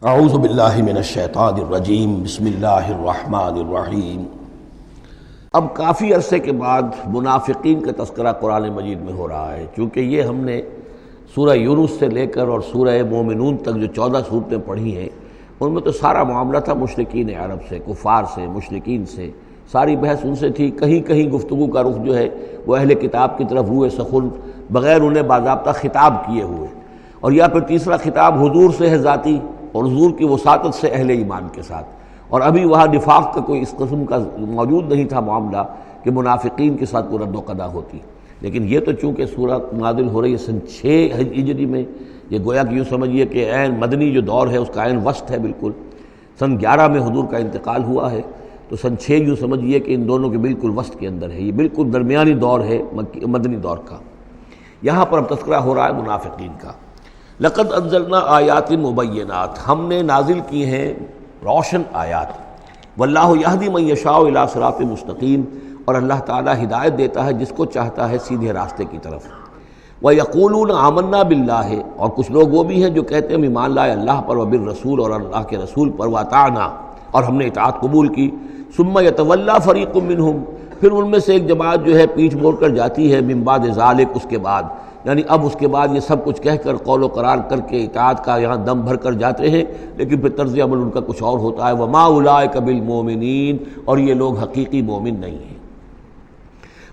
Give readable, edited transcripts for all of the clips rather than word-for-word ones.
اعوذ باللہ من الشیطان الرجیم بسم اللہ الرحمن الرحیم۔ اب کافی عرصے کے بعد منافقین کا تذکرہ قرآن مجید میں ہو رہا ہے، چونکہ یہ ہم نے سورہ یونس سے لے کر اور سورہ مومنون تک جو 14 صورتیں پڑھی ہیں ان میں تو سارا معاملہ تھا مشرکین عرب سے، کفار سے، مشرکین سے، ساری بحث ان سے تھی۔ کہیں کہیں گفتگو کا رخ جو ہے وہ اہل کتاب کی طرف روئے سخن بغیر انہیں باضابطہ خطاب کیے ہوئے، اور یا پھر تیسرا خطاب حضور سے ہے ذاتی، اور حضور کی وساطت سے اہل ایمان کے ساتھ، اور ابھی وہاں نفاق کا کوئی اس قسم کا موجود نہیں تھا معاملہ کہ منافقین کے ساتھ کوئی رد و قدا ہوتی۔ لیکن یہ تو چونکہ سورہ نازل ہو رہی ہے سن 6 ہجری میں، یہ گویا کہ یوں سمجھیے کہ عین مدنی جو دور ہے اس کا عین وسط ہے، بالکل سن 11 میں حضور کا انتقال ہوا ہے، تو سن 6 یوں سمجھیے کہ ان دونوں کے بالکل وسط کے اندر ہے، یہ بالکل درمیانی دور ہے مدنی دور کا۔ یہاں پر اب تذکرہ ہو رہا ہے منافقین کا۔ لقد انزلنا آیات مبینات، ہم نے نازل کی ہیں روشن آیات۔ واللہ یہدی من یشاء الی صراط مستقیم، اور اللہ تعالیٰ ہدایت دیتا ہے جس کو چاہتا ہے سیدھے راستے کی طرف۔ وَيَقُولُونَ آمَنَّا بِاللَّهِ، اور کچھ لوگ وہ بھی ہیں جو کہتے ہیں ہم ایمان لائے اللہ پر، وبالرسول، اور اللہ کے رسول پر، وَأَطَعْنَا، اور ہم نے اطاعت قبول کی۔ ثُمَّ يَتَوَلَّىٰ فَرِيقٌ مِّنْهُمْ، پھر ان میں سے ایک جماعت جو ہے پیچھ موڑ کر جاتی ہے، مِن بَعْدِ ذَلِكَ، اس کے بعد، یعنی اب اس کے بعد یہ سب کچھ کہہ کر قول و قرار کر کے اطاعت کا یہاں دم بھر کر جاتے ہیں، لیکن پھر طرز عمل ان کا کچھ اور ہوتا ہے۔ وَمَا أُولَٰئِكَ بِالْمُؤْمِنِينَ، اور یہ لوگ حقیقی مومن نہیں ہیں۔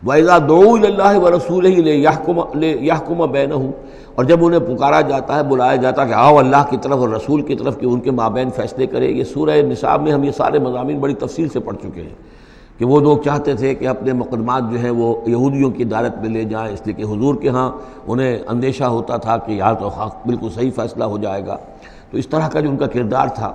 وَإِذَا دُعُوا إِلَى اللَّهِ وَرَسُولِهِ لِيَحْكُمَ بَيْنَهُمْ، اور جب انہیں پکارا جاتا ہے، بلایا جاتا ہے کہ آؤ اللہ کی طرف اور رسول کی طرف کہ ان کے مابین فیصلے کرے۔ یہ سورہ نساء میں ہم یہ سارے مضامین بڑی تفصیل سے پڑھ چکے ہیں کہ وہ لوگ چاہتے تھے کہ اپنے مقدمات جو ہیں وہ یہودیوں کی عدالت میں لے جائیں، اس لیے کہ حضور کے ہاں انہیں اندیشہ ہوتا تھا کہ یہاں تو بالکل صحیح فیصلہ ہو جائے گا۔ تو اس طرح کا جو ان کا کردار تھا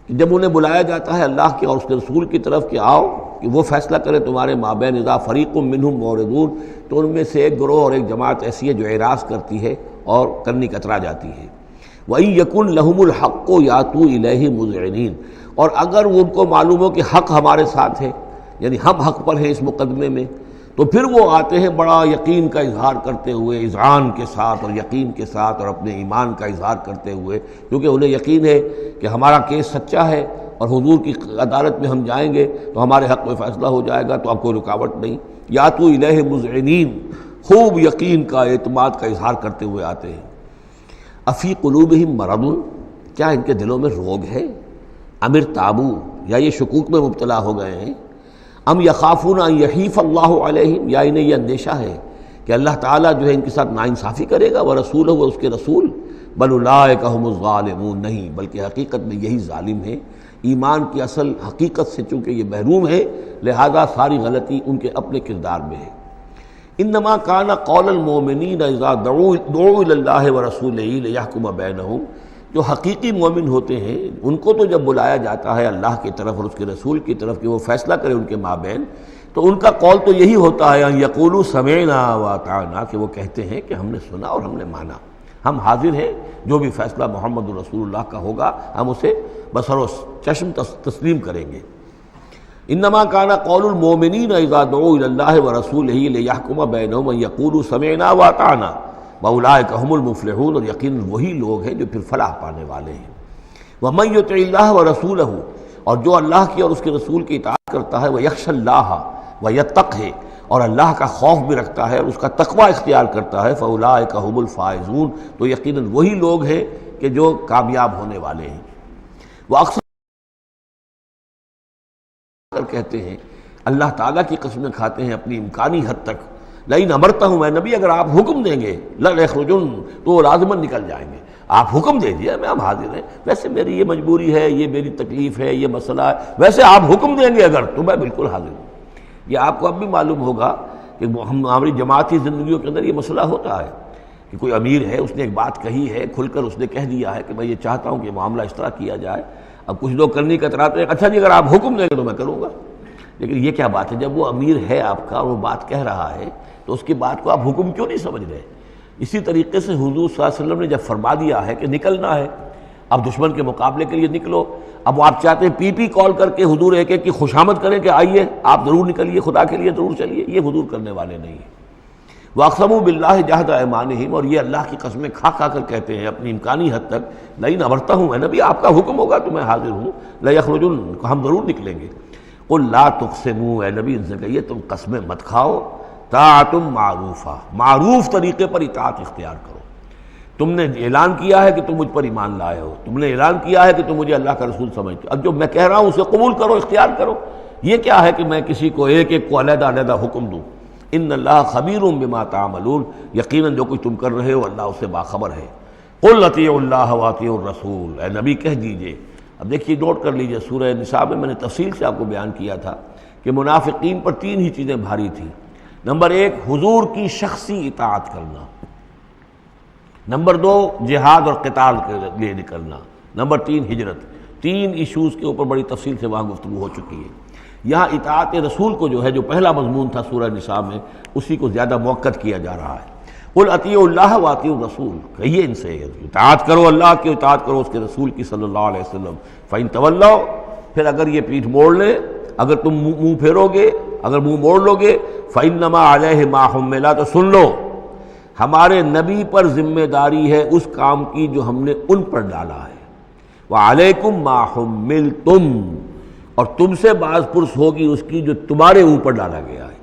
کہ جب انہیں بلایا جاتا ہے اللہ کے اور اس کے رسول کی طرف کہ آؤ کہ وہ فیصلہ کرے تمہارے مابین، اذا فریق منہم معرضون، تو ان میں سے ایک گروہ اور ایک جماعت ایسی ہے جو اعراض کرتی ہے اور کرنی کترا جاتی ہے۔ وَإِن يَكُن لَهُمُ الْحَقُّ يَأْتُوا إِلَيْهِ مُذْعِنِينَ، اور اگر ان کو معلوم ہو کہ حق ہمارے ساتھ ہے، یعنی ہم حق پر ہیں اس مقدمے میں، تو پھر وہ آتے ہیں بڑا یقین کا اظہار کرتے ہوئے، اذعان کے ساتھ اور یقین کے ساتھ اور اپنے ایمان کا اظہار کرتے ہوئے، کیونکہ انہیں یقین ہے کہ ہمارا کیس سچا ہے اور حضور کی عدالت میں ہم جائیں گے تو ہمارے حق میں فیصلہ ہو جائے گا، تو اب کوئی رکاوٹ نہیں۔ یاتوا الیہ مذعنین، خوب یقین کا، اعتماد کا اظہار کرتے ہوئے آتے ہیں۔ افی قلوبہم مرض، کیا ان کے دلوں میں روگ ہے؟ ام ارتابوا، یا یہ شکوک میں مبتلا ہو گئے ہیں؟ ام یخافون ان یحیف اللہ علیہم، یا انہیں یہ اندیشہ ہے کہ اللہ تعالیٰ جو ہے ان کے ساتھ ناانصافی کرے گا، ورسولہ، و اس کے رسول، بل اولئک هم الظالمون، نہیں بلکہ حقیقت میں یہی ظالم ہیں۔ ایمان کی اصل حقیقت سے چونکہ یہ محروم ہے، لہذا ساری غلطی ان کے اپنے کردار میں ہے۔ انما کان قول المؤمنین اذا دعوا الی اللہ ورسولہ لیحکم بینہم، جو حقیقی مومن ہوتے ہیں ان کو تو جب بلایا جاتا ہے اللہ کی طرف اور اس کے رسول کی طرف کہ وہ فیصلہ کرے ان کے مابین، تو ان کا قول تو یہی ہوتا ہے ان یقولوا سمعنا واطعنا، کہ وہ کہتے ہیں کہ ہم نے سنا اور ہم نے مانا، ہم حاضر ہیں، جو بھی فیصلہ محمد رسول اللہ کا ہوگا ہم اسے بصر و چشم تسلیم کریں گے۔ انما کان قول المؤمنین اذا دعوا الی اللہ ورسولہ لیحکم بینہم ان یقولوا سمعنا واطعنا وَأُولَٰئِكَ هُمُ الْمُفْلِحُونَ، اور یقیناً وہی لوگ ہیں جو پھر فلاح پانے والے ہیں۔ وَمَن يُطِعِ اللَّهَ وَرَسُولَهُ، اور جو اللہ کی اور اس کے رسول کی اطاعت کرتا ہے، وَيَخْشَ اللَّهَ وَيَتَّقْهِ، اور اللہ کا خوف بھی رکھتا ہے اور اس کا تقوی اختیار کرتا ہے، فَأُولَٰئِكَ هُمُ الْفَائِزُونَ، تو یقیناً وہی لوگ ہیں کہ جو کامیاب ہونے والے ہیں۔ وہ اکثر کہتے ہیں، اللہ تعالیٰ کی قسمیں کھاتے ہیں اپنی امکانی حد تک، لئن امرتہم، اے نبی اگر آپ حکم دیں گے، لَيَخْرُجُنَّ، تو وہ لازماً نکل جائیں گے۔ آپ حکم دے دیے، میں ہم حاضر ہیں، ویسے میری یہ مجبوری ہے، یہ میری تکلیف ہے، یہ مسئلہ ہے، ویسے آپ حکم دیں گے اگر، تو میں بالکل حاضر ہوں۔ یہ آپ کو اب بھی معلوم ہوگا کہ ہماری جماعتی زندگیوں کے اندر یہ مسئلہ ہوتا ہے کہ کوئی امیر ہے، اس نے ایک بات کہی ہے، کھل کر اس نے کہہ دیا ہے کہ میں یہ چاہتا ہوں کہ معاملہ اس طرح کیا جائے۔ اب کچھ لوگ کرنے کتراتے ہیں، اچھا جی اگر آپ حکم دیں گے تو میں کروں گا۔ لیکن یہ کیا بات ہے؟ جب وہ امیر ہے آپ کا اور وہ بات کہہ رہا ہے تو اس کی بات کو آپ حکم کیوں نہیں سمجھ رہے؟ اسی طریقے سے حضور صلی اللہ علیہ وسلم نے جب فرما دیا ہے کہ نکلنا ہے، اب دشمن کے مقابلے کے لیے نکلو، اب وہ آپ چاہتے ہیں پی پی کال کر کے حضور ایک ایک کی خوشامد کریں کہ آئیے آپ ضرور نکلیے، خدا کے لیے ضرور چلیے، یہ حضور کرنے والے نہیں ہیں۔ وَأَقْسَمُوا بِاللَّهِ جَهْدَ أَيْمَانِهِمْ، اور یہ اللہ کی قسمیں کھا کھا کر کہتے ہیں اپنی امکانی حد تک، لئن أَمَرْتَهُمْ، اے نبی آپ کا حکم ہوگا تو میں حاضر ہوں، لَيَخْرُجُنَّ، ہم ضرور نکلیں گے۔ قُلْ لَا تُقْسِمُوا، اے نبی ان سے کہیے تم قسمیں مت کھاؤ، طاعۃ معروفہ، معروف طریقے پر اطاعت اختیار کرو۔ تم نے اعلان کیا ہے کہ تم مجھ پر ایمان لائے ہو، تم نے اعلان کیا ہے کہ تم مجھے اللہ کا رسول سمجھتے ہو، اب جو میں کہہ رہا ہوں اسے قبول کرو، اختیار کرو۔ یہ کیا ہے کہ میں کسی کو ایک ایک کو علیحدہ علیحدہ حکم دوں؟ ان اللہ خبیر بما تعملون، یقیناً جو کچھ تم کر رہے ہو اللہ اس سے باخبر ہے۔ قل اطیعوا اللہ واطیعوا الرسول، اے نبی کہہ دیجئے۔ اب دیکھیے نوٹ کر لیجئے، سورہ نساء میں نے تفصیل سے آپ کو بیان کیا تھا کہ منافقین پر تین ہی چیزیں بھاری تھیں۔ نمبر ایک، حضور کی شخصی اطاعت کرنا۔ نمبر دو، جہاد اور قتال کے لیے نکلنا۔ نمبر تین، ہجرت۔ تین ایشوز کے اوپر بڑی تفصیل سے وہاں گفتگو ہو چکی ہے۔ یہاں اطاعت رسول کو جو ہے، جو پہلا مضمون تھا سورہ نساء میں، اسی کو زیادہ موقت کیا جا رہا ہے۔ قل اطیعوا اللہ واطیعوا الرسول، کہیے ان سے اطاعت کرو، اللہ کی اطاعت کرو، اس کے رسول کی صلی اللہ علیہ وسلم۔ فإن تولوا، پھر اگر یہ پیٹھ موڑ لیں، اگر تم منہ پھیرو گے، اگر منہ موڑ لو گے، فإنما علیہ ما حمل، تو سن لو ہمارے نبی پر ذمہ داری ہے اس کام کی جو ہم نے ان پر ڈالا ہے۔ وعلیکم ما حملتم، اور تم سے باز پرس ہوگی اس کی جو تمہارے اوپر ڈالا گیا ہے۔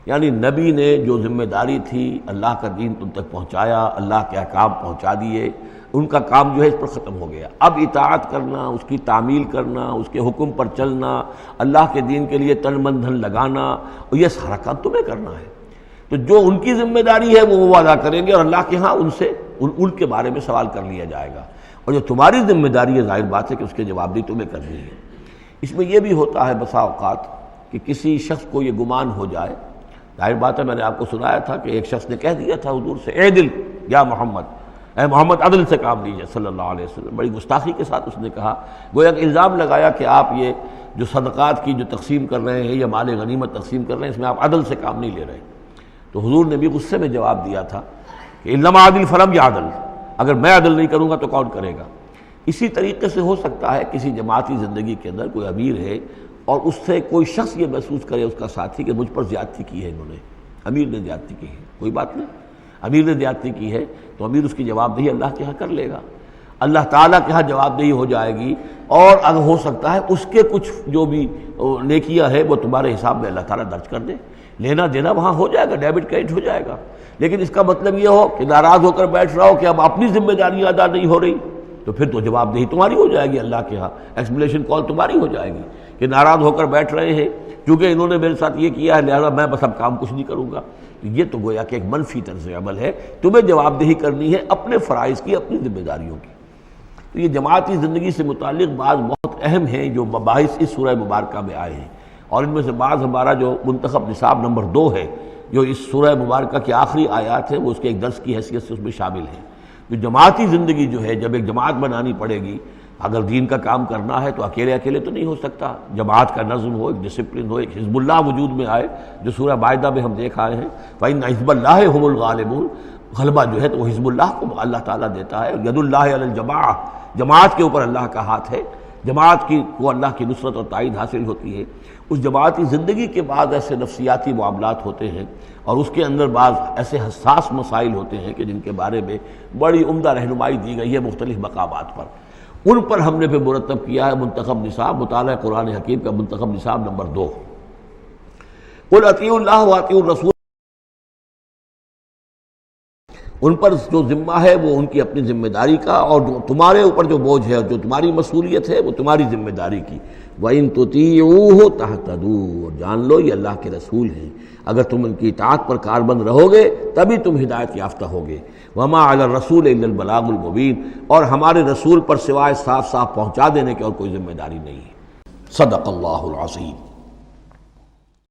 یعنی نبی نے جو ذمہ داری تھی، اللہ کا دین تم تک پہنچایا، اللہ کے احکام پہنچا دیے، ان کا کام جو ہے اس پر ختم ہو گیا۔ اب اطاعت کرنا، اس کی تعمیل کرنا، اس کے حکم پر چلنا، اللہ کے دین کے لیے تن من دھن لگانا، اور یہ سارا کام تمہیں کرنا ہے۔ تو جو ان کی ذمہ داری ہے وہ ادا کریں گے، اور اللہ کے ہاں ان سے ان کے بارے میں سوال کر لیا جائے گا، اور جو تمہاری ذمہ داری ہے ظاہر بات ہے کہ اس کے جواب دہی تمہیں کرنی ہے۔ اس میں یہ بھی ہوتا ہے بسا اوقات کہ کسی شخص کو یہ گمان ہو جائے، ظاہر بات ہے میں نے آپ کو سنایا تھا کہ ایک شخص نے کہہ دیا تھا حضور سے، اے دل یا محمد، اے محمد عدل سے کام لیجیے صلی اللہ علیہ وسلم۔ بڑی گستاخی کے ساتھ اس نے کہا، گویا کہ الزام لگایا کہ آپ یہ جو صدقات کی جو تقسیم کر رہے ہیں یا مال غنیمت تقسیم کر رہے ہیں، اس میں آپ عدل سے کام نہیں لے رہے۔ تو حضور نے بھی غصے میں جواب دیا تھا کہ انما عدل فلم یا عدل، اگر میں عدل نہیں کروں گا تو کون کرے گا۔ اسی طریقے سے ہو سکتا ہے کسی جماعتی زندگی کے اندر کوئی امیر ہے اور اس سے کوئی شخص یہ محسوس کرے، اس کا ساتھی، کہ مجھ پر زیادتی کی ہے انہوں نے، امیر نے زیادتی کی ہے، کوئی بات نہیں، امیر نے زیادتی کی ہے تو امیر اس کی جواب دہی اللہ کے ہاں کر لے گا، اللہ تعالیٰ کے ہاں جواب دہی ہو جائے گی، اور اگر ہو سکتا ہے اس کے کچھ جو بھی نیکیاں ہے وہ تمہارے حساب میں اللہ تعالیٰ درج کر دے، لینا دینا وہاں ہو جائے گا، ڈیبٹ کریڈٹ ہو جائے گا۔ لیکن اس کا مطلب یہ ہو کہ ناراض ہو کر بیٹھ رہا ہو کہ اب اپنی ذمہ داریاں ادا نہیں ہو رہی، تو پھر تو جواب دہی تمہاری ہو جائے گی اللہ کے ہاں، ایکسپلیشن کال تمہاری ہو جائے گی کہ ناراض ہو کر بیٹھ رہے ہیں کیونکہ انہوں نے میرے ساتھ یہ کیا ہے، لہذا میں بس اب کام کچھ نہیں کروں گا۔ یہ تو گویا کہ ایک منفی طرز عمل ہے، تمہیں جواب دہی کرنی ہے اپنے فرائض کی، اپنی ذمہ داریوں کی۔ تو یہ جماعتی زندگی سے متعلق بعض بہت اہم ہیں جو مباحث اس سورہ مبارکہ میں آئے ہیں، اور ان میں سے بعض ہمارا جو منتخب نصاب نمبر 2 ہے، جو اس سورہ مبارکہ کی آخری آیات ہیں، وہ اس کے ایک درس کی حیثیت سے اس میں شامل ہے۔ جو جماعتی زندگی جو ہے، جب ایک جماعت بنانی پڑے گی، اگر دین کا کام کرنا ہے تو اکیلے اکیلے تو نہیں ہو سکتا، جماعت کا نظم ہو، ایک ڈسپلن ہو، ایک حزب اللہ وجود میں آئے، جو سورہ مائدہ میں ہم دیکھ آئے ہیں، فَإِنَّ حِزْبَ اللَّهِ هُمُ الْغَالِبُونَ، غلبہ جو ہے تو وہ حزب اللہ کو اللہ تعالیٰ دیتا ہے، ید اللہ علی الجماعہ، جماعت کے اوپر اللہ کا ہاتھ ہے، جماعت کی کو اللہ کی نصرت اور تائید حاصل ہوتی ہے۔ اس جماعتی زندگی کے بعد ایسے نفسیاتی معاملات ہوتے ہیں، اور اس کے اندر بعض ایسے حساس مسائل ہوتے ہیں کہ جن کے بارے میں بڑی عمدہ رہنمائی دی گئی ہے مختلف مقامات پر، ان پر ہم نے پھر مرتب کیا ہے منتخب نصاب، مطالعہ قرآن حکیم کا منتخب نصاب نمبر 2۔ قل اطیعوا اللہ واطیعوا الرسول، ان پر جو ذمہ ہے وہ ان کی اپنی ذمہ داری کا، اور جو تمہارے اوپر جو بوجھ ہے، جو تمہاری مسئولیت ہے، وہ تمہاری ذمہ داری کی۔ وَإِن تُطِيعُوهُ تَهْتَدُوا، اور جان لو یہ اللہ کے رسول ہیں، اگر تم ان کی اطاعت پر کاربند رہو گے تبھی تم ہدایت یافتہ ہوگے۔ وَمَا عَلَى الرَّسُولِ إِلَّا الْبَلَاغُ الْمُبِينُ، اور ہمارے رسول پر سوائے صاف صاف پہنچا دینے کے اور کوئی ذمہ داری نہیں ہے۔ صدق اللہ العظیم۔